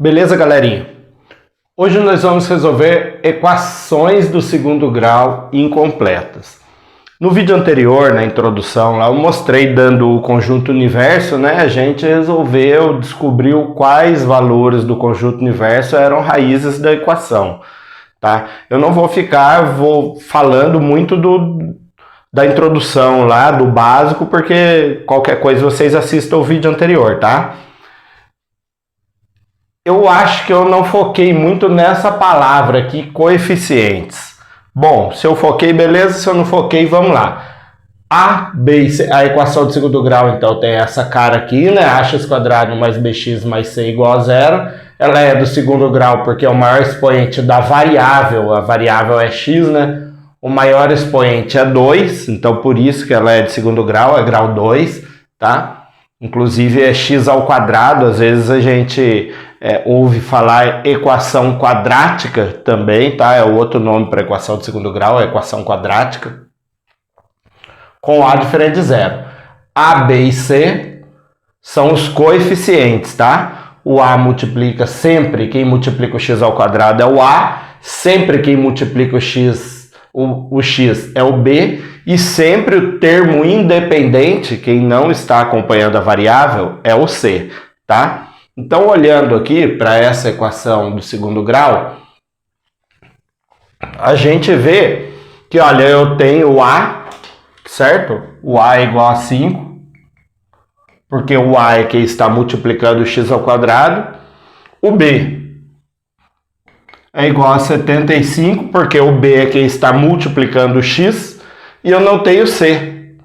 Beleza, galerinha? Hoje nós vamos resolver equações do segundo grau incompletas. No vídeo anterior, na introdução, lá eu mostrei dando o conjunto universo, né? A gente descobriu quais valores do conjunto universo eram raízes da equação, tá? Eu não vou falando muito da introdução lá, do básico, porque qualquer coisa vocês assistam o vídeo anterior, tá? Eu acho que eu não foquei muito nessa palavra aqui, coeficientes. Bom, se eu foquei, beleza. Se eu não foquei, vamos lá. A, B e C, a equação de segundo grau, então, tem essa cara aqui, né? Ax quadrado mais bx mais c igual a zero. Ela é do segundo grau porque é o maior expoente da variável. A variável é x, né? O maior expoente é 2, então por isso que ela é de segundo grau, é grau 2, tá? Inclusive é x ao quadrado, às vezes a gente ouve falar equação quadrática também, tá? É o outro nome para equação de segundo grau, é equação quadrática, com A diferente de zero. A, B e C são os coeficientes, tá? O A multiplica sempre, quem multiplica o x ao quadrado é o A, sempre quem multiplica o x é o B, e sempre o termo independente, quem não está acompanhando a variável, é o C, tá? Então, olhando aqui para essa equação do segundo grau, a gente vê que, olha, eu tenho o A, certo? O A é igual a 5, porque o A é quem está multiplicando o x ao quadrado. O B é igual a 75, porque o B é quem está multiplicando o x, e eu não tenho C.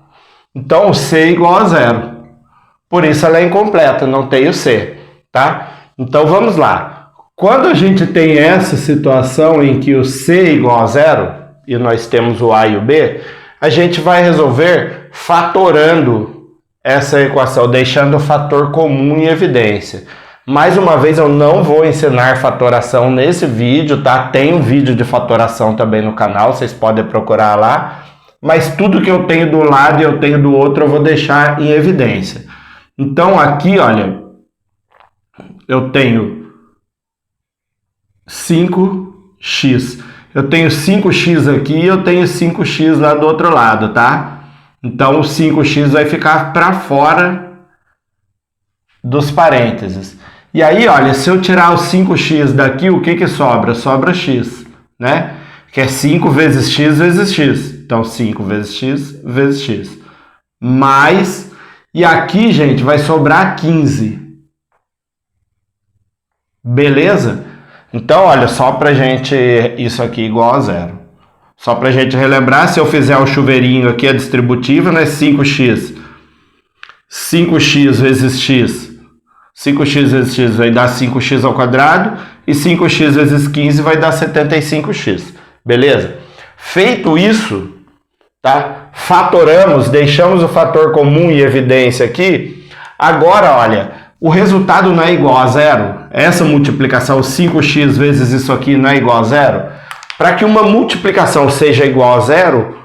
Então, o C é igual a zero. Por isso ela é incompleta, não tem o C. Tá? Então vamos lá. Quando a gente tem essa situação em que o C é igual a zero, e nós temos o A e o B, a gente vai resolver fatorando essa equação, deixando o fator comum em evidência. Mais uma vez, eu não vou ensinar fatoração nesse vídeo, tá? Tem um vídeo de fatoração também no canal, vocês podem procurar lá. Mas tudo que eu tenho do lado e eu tenho do outro, eu vou deixar em evidência. Então aqui, olha, eu tenho 5x. Eu tenho 5x aqui e eu tenho 5x lá do outro lado, tá? Então o 5x vai ficar para fora dos parênteses. E aí, olha, se eu tirar o 5x daqui, o que sobra? Sobra x, né? Que é 5 vezes x vezes x. Então 5 vezes x vezes x. Mais, e aqui, gente, vai sobrar 15. Beleza? Então, olha, só pra gente, isso aqui igual a zero. Só pra gente relembrar, se eu fizer o chuveirinho aqui, a distributiva, né? 5x. 5x vezes x. 5x vezes x vai dar 5x ao quadrado. E 5x vezes 15 vai dar 75x. Beleza? Feito isso, tá? Fatoramos, deixamos o fator comum em evidência aqui. Agora, olha, o resultado não é igual a zero. Essa multiplicação, 5x vezes isso aqui, não é igual a zero. Para que uma multiplicação seja igual a zero,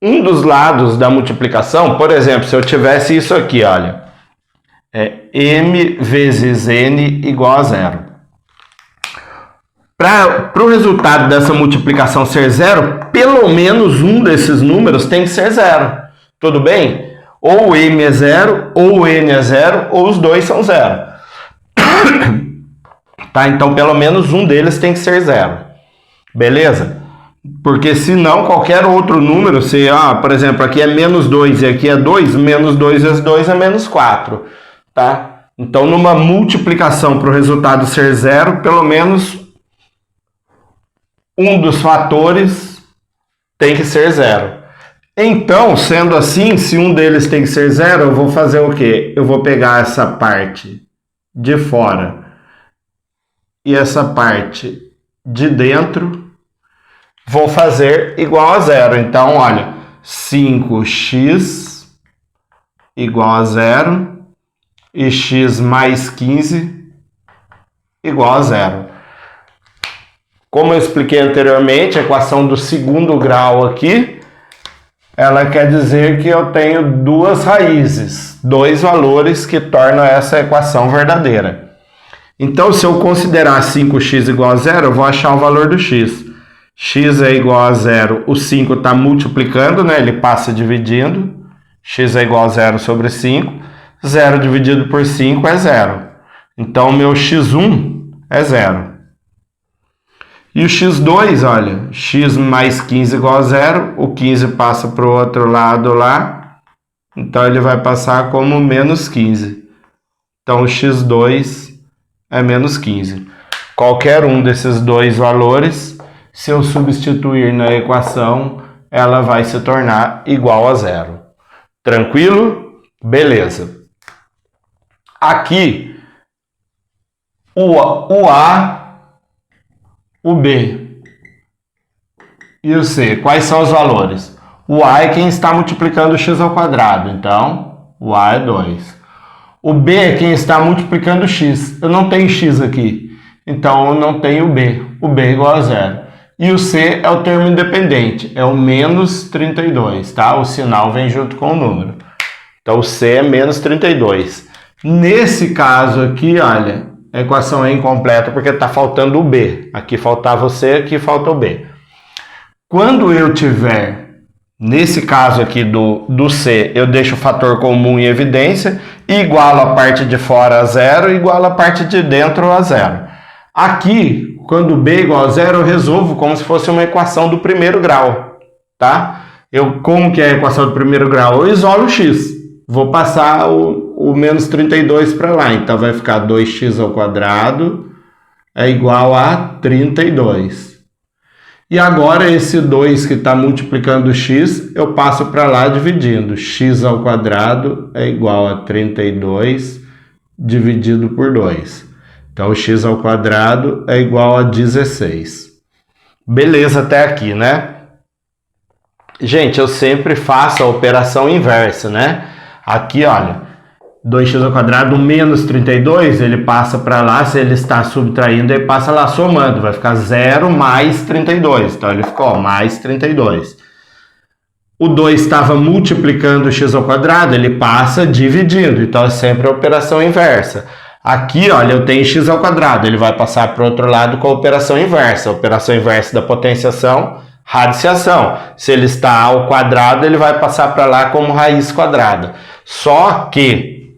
um dos lados da multiplicação, por exemplo, se eu tivesse isso aqui, olha, é m vezes n igual a zero. Para o resultado dessa multiplicação ser zero, pelo menos um desses números tem que ser zero. Tudo bem? Ou m é zero, ou n é zero, ou os dois são zero. Tá? Então, pelo menos um deles tem que ser zero. Beleza? Porque senão, qualquer outro número, se, por exemplo, aqui é menos 2 e aqui é 2, menos 2 vezes 2 é menos 4. Tá? Então, numa multiplicação para o resultado ser zero, pelo menos um dos fatores tem que ser zero. Então, sendo assim, se um deles tem que ser zero, eu vou fazer o quê? Eu vou pegar essa parte de fora e essa parte de dentro, vou fazer igual a zero. Então, olha, 5x igual a zero e x mais 15 igual a zero. Como eu expliquei anteriormente, a equação do segundo grau aqui, ela quer dizer que eu tenho duas raízes, dois valores que tornam essa equação verdadeira. Então, se eu considerar 5x igual a zero, eu vou achar o valor do x. X é igual a zero, o 5 está multiplicando, né? Ele passa dividindo. X é igual a zero sobre 5. 0 dividido por 5 é zero. Então, o meu x1 é zero. E o x2, olha, x mais 15 igual a zero, o 15 passa para o outro lado lá, então ele vai passar como menos 15. Então o x2 é menos 15. Qualquer um desses dois valores, se eu substituir na equação, ela vai se tornar igual a zero. Tranquilo? Beleza. Aqui, o A, o B e o C, quais são os valores? O A é quem está multiplicando o x ao quadrado, então o A é 2. O B é quem está multiplicando o x. Eu não tenho x aqui, então eu não tenho o B. O B é igual a zero. E o C é o termo independente, é o menos 32, tá? O sinal vem junto com o número. Então o C é menos 32. Nesse caso aqui, olha, a equação é incompleta porque está faltando o B. Aqui faltava o C, aqui falta o B. Quando eu tiver, nesse caso aqui do C, eu deixo o fator comum em evidência, igualo a parte de fora a zero, igualo a parte de dentro a zero. Aqui, quando B é igual a zero, eu resolvo como se fosse uma equação do primeiro grau, tá? Como que é a equação do primeiro grau? Eu isolo o x. Vou passar o menos 32 para lá, então vai ficar 2x ao quadrado é igual a 32. E agora esse 2 que está multiplicando o x, eu passo para lá dividindo. X ao quadrado é igual a 32 dividido por 2. Então, x ao quadrado é igual a 16. Beleza até aqui, né? Gente, eu sempre faço a operação inversa, né? Aqui, olha, 2x ao quadrado menos 32, ele passa para lá, se ele está subtraindo, ele passa lá somando, vai ficar 0 mais 32. Então, ele ficou mais 32. O 2 estava multiplicando o x ao quadrado, ele passa dividindo, então é sempre a operação inversa. Aqui, olha, eu tenho x ao quadrado, ele vai passar para o outro lado com a operação inversa. A operação inversa da potenciação, radiciação. Se ele está ao quadrado, ele vai passar para lá como raiz quadrada. Só que,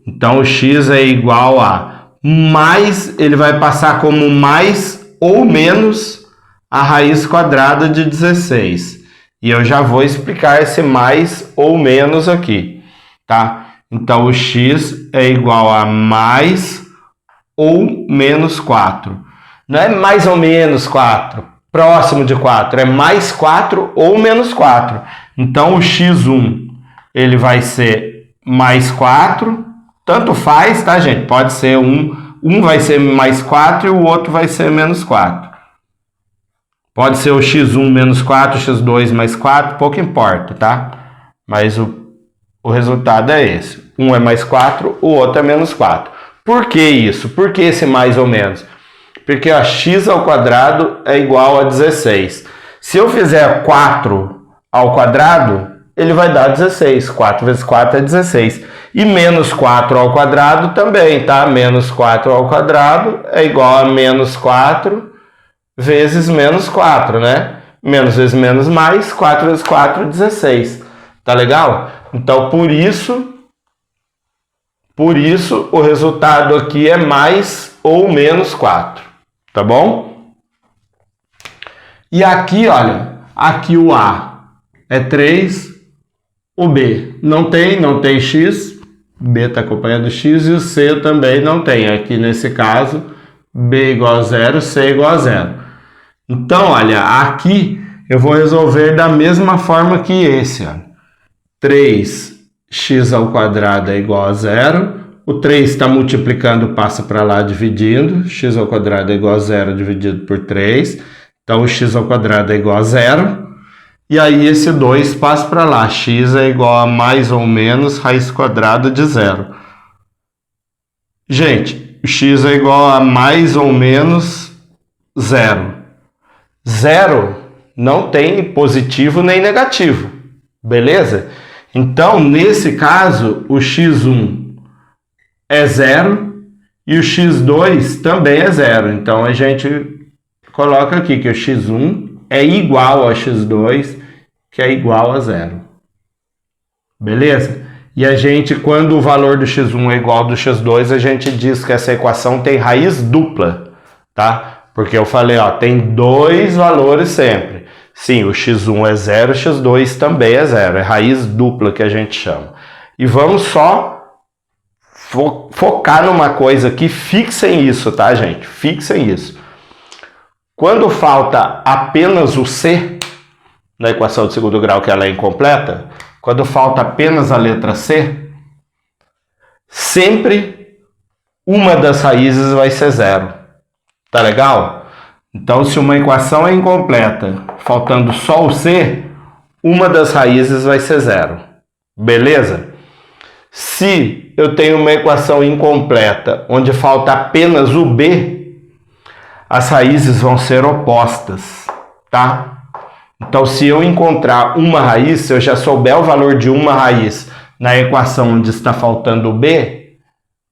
então o x é igual a mais, ele vai passar como mais ou menos a raiz quadrada de 16. E eu já vou explicar esse mais ou menos aqui, tá? Então, o x é igual a mais ou menos 4. Não é mais ou menos 4, próximo de 4. É mais 4 ou menos 4. Então, o x1 ele vai ser mais 4. Tanto faz, tá, gente? Pode ser um vai ser mais 4 e o outro vai ser menos 4. Pode ser o x1 menos 4, x2 mais 4, pouco importa, tá? Mas o resultado é esse. Um é mais 4, o outro é menos 4. Por que isso? Por que esse mais ou menos? Porque a x ao quadrado é igual a 16. Se eu fizer 4 ao quadrado, ele vai dar 16. 4 vezes 4 é 16. E menos 4 ao quadrado também, tá? Menos 4 ao quadrado é igual a menos 4 vezes menos 4, né? Menos vezes menos mais, 4 vezes 4, 16. Tá legal? Então, por isso o resultado aqui é mais ou menos 4, tá bom? E aqui, olha, aqui o A é 3, o B não tem x, B está acompanhando x, e o C também não tem. Aqui nesse caso, B igual a 0, C igual a 0. Então, olha, aqui eu vou resolver da mesma forma que esse, ó. 3x ao quadrado é igual a 0. O 3 está multiplicando, passa para lá dividindo. X ao quadrado é igual a 0 dividido por 3. Então, o x ao quadrado é igual a 0. E aí, esse 2 passa para lá. X é igual a mais ou menos raiz quadrada de 0. Gente, x é igual a mais ou menos 0. 0 não tem positivo nem negativo. Beleza? Então, nesse caso, o x1 é 0 E o x2 também é zero. Então a gente coloca aqui que o x1 é igual ao x2, que é igual a zero. Beleza? E a gente, quando o valor do x1 é igual ao do x2, a gente diz que essa equação tem raiz dupla, tá? Porque eu falei, ó, tem dois valores sempre. Sim, o x1 é zero, o x2 também é zero. É raiz dupla que a gente chama. E vamos só focar numa coisa aqui, fixem isso, tá, gente? Fixem isso. Quando falta apenas o C, na equação de segundo grau que ela é incompleta, quando falta apenas a letra C, sempre uma das raízes vai ser zero. Tá legal? Então, se uma equação é incompleta, faltando só o C, uma das raízes vai ser zero. Beleza? Se eu tenho uma equação incompleta, onde falta apenas o B, as raízes vão ser opostas, tá? Então, se eu encontrar uma raiz, se eu já souber o valor de uma raiz na equação onde está faltando o B,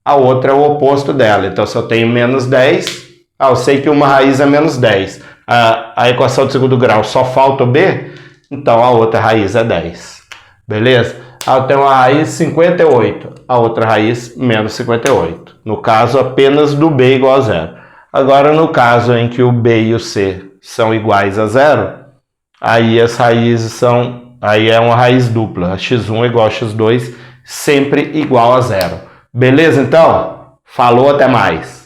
a outra é o oposto dela. Então, se eu tenho menos 10, eu sei que uma raiz é menos 10. A equação de segundo grau só falta o B, então a outra raiz é 10. Beleza? Eu tenho uma raiz 58, a outra raiz menos 58. No caso, apenas do B igual a zero. Agora, no caso em que o B e o C são iguais a zero, aí as raízes são... Aí é uma raiz dupla. x1 igual a x2, sempre igual a zero. Beleza, então? Falou, até mais.